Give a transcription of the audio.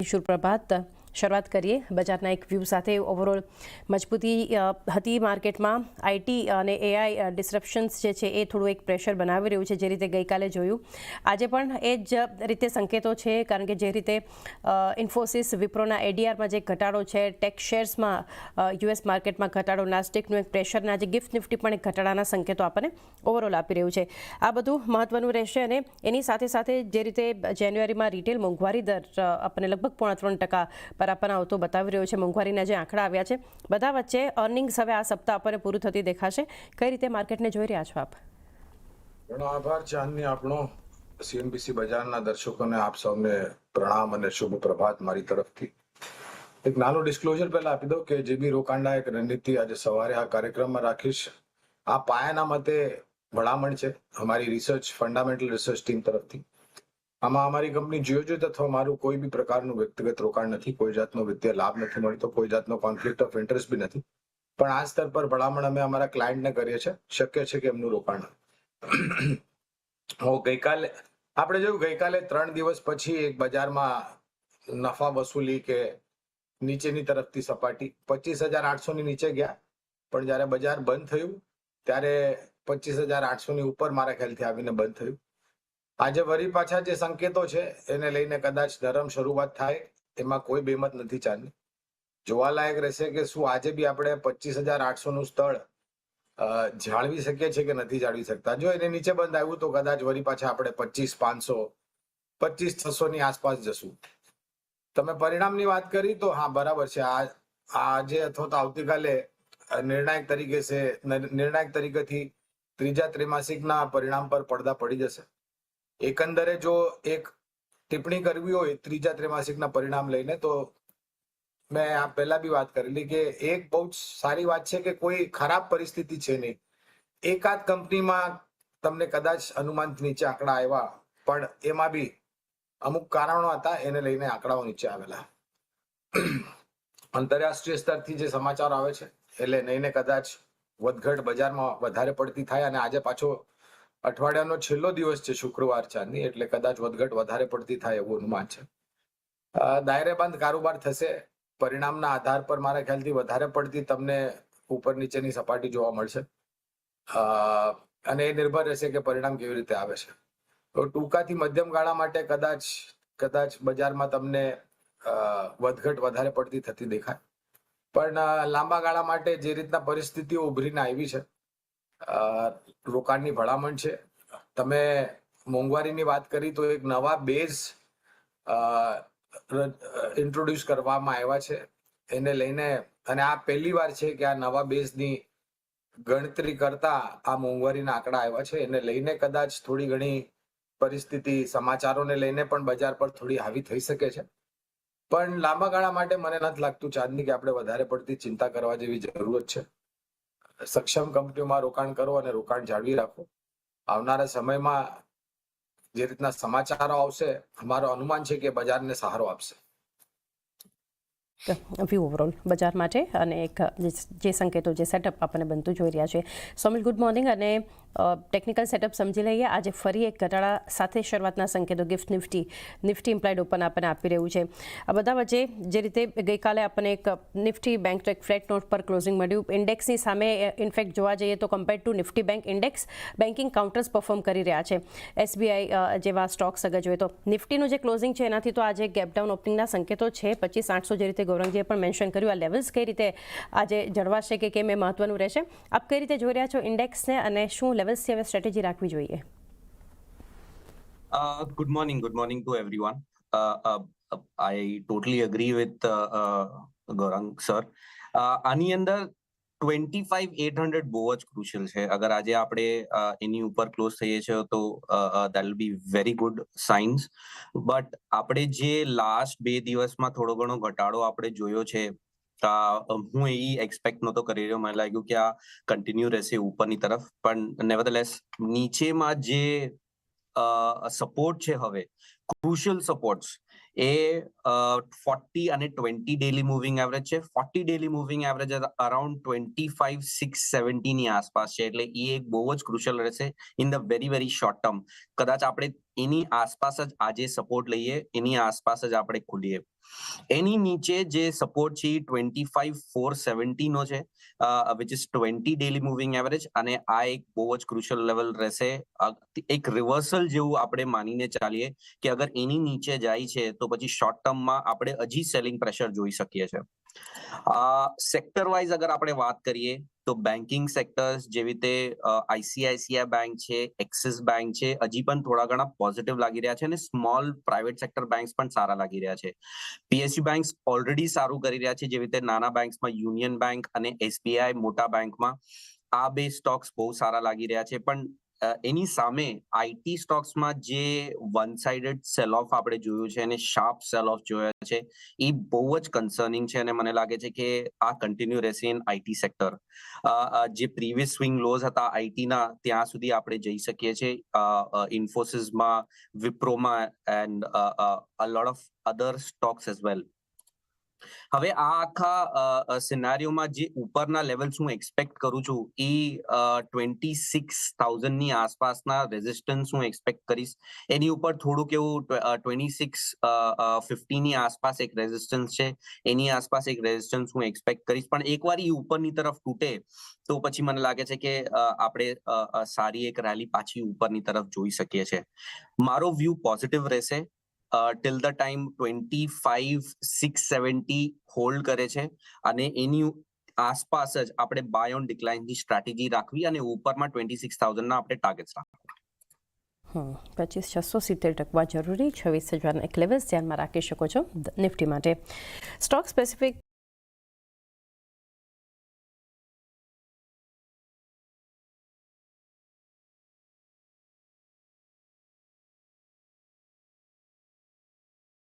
શુભપ્રભાત. શરૂઆત કરીએ બજારના એક વ્યૂ સાથે. ઓવરઓલ મજબૂતી હતી માર્કેટમાં. આઈટી અને એઆઈ ડિસ્રપ્શન્સ જે છે એ થોડું એક પ્રેશર બનાવી રહ્યું છે, જે રીતે ગઈકાલે જોયું. આજે પણ એ જ રીતે સંકેતો છે, કારણ કે જે રીતે ઇન્ફોસિસ વિપ્રોના એડીઆરમાં જે ઘટાડો છે, ટેક શેર્સમાં યુએસ માર્કેટમાં ઘટાડો, નાસ્ટેકનું એક પ્રેશર, આજે ગિફ્ટ નિફ્ટી પણ એક ઘટાડાના સંકેતો આપણને ઓવરઓલ આપી રહ્યું છે. આ બધું મહત્વનું રહેશે. અને એની સાથે સાથે જે રીતે જાન્યુઆરીમાં રિટેલ મોંઘવારી દર આપણને લગભગ 3.5% પર આપણને આવતો બતાવી રહ્યો છે. મોંઘવારીના જે આંકડા આવ્યા છે, બધા વચ્ચે અર્નિંગ્સ હવે આ સપ્તાહ આપણને પૂરું થતી દેખાશે. કઈ રીતે માર્કેટને જોઈ રહ્યા છો આપ? ઘણો આભાર ચાંદની આપણો. સીએનબીસી બજારના દર્શકોને આપ સૌને પ્રણામ અને શુભ પ્રભાત મારી તરફથી. એક નાનું ડિસ્ક્લોઝર પહેલા આપી દઉં કે જે બી રોકાણના એક રણનીતિ આજે સવારે આ કાર્યક્રમમાં રાખીશ, આ પાયાના મતે ભલામણ છે અમારી રિસર્ચ, ફંડામેન્ટલ રિસર્ચ ટીમ તરફથી. આમાં અમારી કંપની જીઓજીત અથવા મારું કોઈ બી પ્રકારનું વ્યક્તિગત રોકાણ નથી, કોઈ જાતનો વિત્તીય લાભ નથી મળતો, કોઈ જાતનો કોન્ફ્લિક્ટ ઓફ ઇન્ટરેસ્ટ બી નથી. પણ આ સ્તર પર ભલામણ અમે અમારા ક્લાયન્ટને કરીએ છીએ. શક્ય છે કે એમનું રોકાણ ગઈકાલે આપણે જોયું, ગઈકાલે 3 દિવસ પછી એક બજારમાં નફા વસૂલી કે નીચેની તરફથી સપાટી 25,800 ની નીચે ગયા, પણ જ્યારે બજાર બંધ થયું ત્યારે 25,800 ની ઉપર મારા ખ્યાલથી આવીને બંધ થયું. આજે વરી પાછા જે સંકેતો છે એને લઈને કદાચ નરમ શરૂઆત થાય, એમાં કોઈ બેમત નથી ચાલની. જોવાલાયક રહેશે કે શું આજે બી આપણે 25,800 નું સ્થળ જાળવી શકીએ છીએ કે નથી જાળવી શકતા. જો એને નીચે બંધ આવ્યું તો કદાચ વરી પાછા આપણે 25,500, 25,600 ની આસપાસ જશું. તમે પરિણામની વાત કરી તો હા, બરાબર છે. આજે અથવા તો આવતીકાલે નિર્ણાયક તરીકેથી ત્રીજા ત્રિમાસિકના પરિણામ પર પડદા પડી જશે. એકંદરે જો એક ટિપ્પણી કરવી હોય ત્રીજા ત્રિમાસિકના પરિણામ લઈને, તો મેં આ પહેલા બી વાત કરેલી કે એક બહુ જ સારી વાત છે કે કોઈ ખરાબ પરિસ્થિતિ છે નહીં. એકાદ કંપનીમાં તમને કદાચ અનુમાનથી નીચે આંકડા આવ્યા, પણ એમાં બી અમુક કારણો હતા, એને લઈને આંકડાઓ નીચે આવેલા. આંતરરાષ્ટ્રીય સ્તરથી જે સમાચાર આવે છે એટલે લઈને કદાચ વધઘટ બજારમાં વધારે પડતી થાય. અને આજે પાછો અઠવાડિયાનો છેલ્લો દિવસ છે, શુક્રવાર ચાંદની, એટલે કદાચ વધઘટ વધારે પડતી થાય એવું અનુમાન છે. દાયરેબંધ કારોબાર થશે. પરિણામના આધાર પર મારા ખ્યાલથી વધારે પડતી તમને ઉપર નીચેની સપાટી જોવા મળશે, અને એ નિર્ભર રહેશે કે પરિણામ કેવી રીતે આવે છે. તો ટૂંકાથી મધ્યમ ગાળા માટે કદાચ બજારમાં તમને વધઘટ વધારે પડતી થતી દેખાય, પણ લાંબા ગાળા માટે જે રીતના પરિસ્થિતિઓ ઉભરીને આવી છે, રોકાણની ભલામણ છે. તમે મોંઘવારીની વાત કરી તો એક નવા બેઝ ઇન્ટ્રોડ્યુસ કરવામાં આવ્યા છે એને લઈને, અને આ પહેલી વાર છે કે આ નવા બેઝની ગણતરી કરતા આ મોંઘવારીના આંકડા આવ્યા છે. એને લઈને કદાચ થોડી ઘણી પરિસ્થિતિ, સમાચારોને લઈને પણ બજાર પર થોડી હાવી થઈ શકે છે. પણ લાંબા ગાળા માટે મને નથી લાગતું ચાંદની કે આપણે વધારે પડતી ચિંતા કરવા જેવી જરૂરત છે. સક્ષમ કંપનીઓમાં રોકાણ કરો અને રોકાણ જાળવી રાખો. આવનારા સમયમાં જે રીતના સમાચારો આવશે, અમારો અનુમાન છે કે બજારને સહારો આપશે. વ્યૂ ઓવરઓલ બજાર માટે અને એક જે સંકેતો, જે સેટઅપ આપણને બનતું જોઈ રહ્યા છે. Sawmill, good morning. અને ટેકનિકલ સેટઅપ સમજી લઈએ. આજે ફરી એક ઘટાડા સાથે શરૂઆતના સંકેતો ગિફ્ટ નિફ્ટી ઇમ્પ્લાઇડ ઓપન આપણને આપી રહ્યું છે. આ બધા વચ્ચે જે રીતે ગઈકાલે આપણને એક નિફ્ટી બેંક તો એક ફ્લેટ નોટ પર ક્લોઝિંગ મળ્યું. ઇન્ડેક્સની સામે ઇનફેક્ટ જોવા જઈએ તો compared to Nifty bank index, banking counters perform કરી રહ્યા છે. એસબીઆઈ જેવા સ્ટોક્સ અગર જોઈએ તો નિફ્ટીનું જે ક્લોઝિંગ છે એનાથી તો આજે ગેપડાઉન ઓપનિંગના સંકેતો છે. 25,800 જે રીતે ગૌરંગજીએ પણ મેન્શન કર્યું, આ લેવલ્સ કઈ રીતે આજે જળવાશે કે કેમ એ મહત્વનું રહેશે. આપ કઈ રીતે જોઈ રહ્યા છો ઇન્ડેક્સને, અને શું લેવલ્સથી હવે સ્ટ્રેટેજી રાખવી જોઈએ? Good morning to everyone. I totally agree with Gaurang sir. આની અંદર 25,800 બહુ જ ક્રુશિયલ છે. અગર આજે આપણે એની ઉપર ક્લોઝ થઈએ છીએ તો that will be very good signs. But આપણે જે લાસ્ટ 2 દિવસમાં થોડો ઘણો ઘટાડો આપણે જોયો છે, હું એ એક્સપેક્ટ નહોતો કરી રહ્યો. મને લાગ્યું કે આ કન્ટિન્યુ રહેશે ઉપરની તરફ, પણ નેવરધેલેસ નીચેમાં જે સપોર્ટ છે, હવે ક્રુશિયલ સપોર્ટ્સ એ 40 અને 20 ડેલી મૂવિંગ એવરેજ છે. 40 ડેલી મૂવિંગ એવરેજ અરાઉન્ડ 25,670 ની આસપાસ છે, એટલે એ એક બહુ જ ક્રુશિયલ રહેશે in the very short term. કદાચ આપણે એની આસપાસ જ આજે સપોર્ટ લઈએ, એની આસપાસ જ આપણે ખુલીએ. એની નીચે જે સપોર્ટ છે 25,470 નો છે, which is 20 daily moving average, અને આ એક બહુ જ ક્રુશિયલ લેવલ રહેશે. એક રિવર્સલ જેવું આપણે માનીને ચાલીએ કે અગર એની નીચે જાય છે તો પછી શોર્ટ ટર્મમાં આપણે હજી સેલિંગ પ્રેશર જોઈ શકીએ છીએ. સેક્ટર વાઇઝ અગર આપણે વાત કરીએ તો બેન્કિંગ સેક્ટર્સ જેવી રીતે આઈસીઆઈસીઆઈ બેંક છે, એક્સિસ બેંક છે, હજી પણ થોડા ઘણા પોઝિટિવ લાગી રહ્યા છે, અને સ્મોલ પ્રાઇવેટ સેક્ટર બેંક્સ પણ સારા લાગી રહ્યા છે. પીએસયુ બેંક્સ ઓલરેડી સારું કરી રહ્યા છે, જેવી રીતે નાના બેંક્સમાં યુનિયન બેંક અને એસબીઆઈ, મોટા બેંકમાં આ બે સ્ટોક્સ બહુ સારા લાગી રહ્યા છે. પણ એની સામે આઈટી સ્ટોક્સમાં જે વન સાઇડેડ સેલ ઓફ આપણે જોયું છે અને શાર્પ સેલ ઓફ જોયા છે, એ બહુ જ કન્સર્નિંગ છે, અને મને લાગે છે કે આ કન્ટિન્યુ રહેશે ઇન આઈટી સેક્ટર. જે પ્રીવિયસ સ્વિંગ લોઝ હતા આઈટીના, ત્યાં સુધી આપણે જઈ શકીએ છીએ, ઇન્ફોસિસમાં, વિપ્રોમાં, and a lot of other stocks as well. હવે આ આખા સિનારીઓમાં જે ઉપરના લેવલ્સ હું એક્સપેક્ટ કરું છું એ 26,000 ની આસપાસના રેઝિસ્ટન્સ હું એક્સપેક્ટ કરીશ. એની ઉપર થોડુંક એવું 2650 ની આસપાસ એક રેઝિસ્ટન્સ છે, એની આસપાસ એક રેઝિસ્ટન્સ હું એક્સપેક્ટ કરીશ. પણ એકવાર એ ઉપરની તરફ તૂટે તો પછી મને લાગે છે કે આપણે સારી એક રેલી પાછી ઉપરની તરફ જોઈ શકીએ છીએ. મારો વ્યૂ પોઝિટિવ રહેશે ટિલ ધ ટાઈમ 25,670 હોલ્ડ કરે છે, અને એની આસપાસ જ આપણે બાય ઓન ડિક્લાઇનની સ્ટ્રેટેજી રાખવી અને ઉપરમાં 26,000 ના આપણે ટાર્ગેટ્સ રાખવા. 25,670 ટકવા જરૂરી, 26,000 એક લેવલ્સ ધ્યાનમાં રાખી શકો છો નિફ્ટી માટે. Stock specific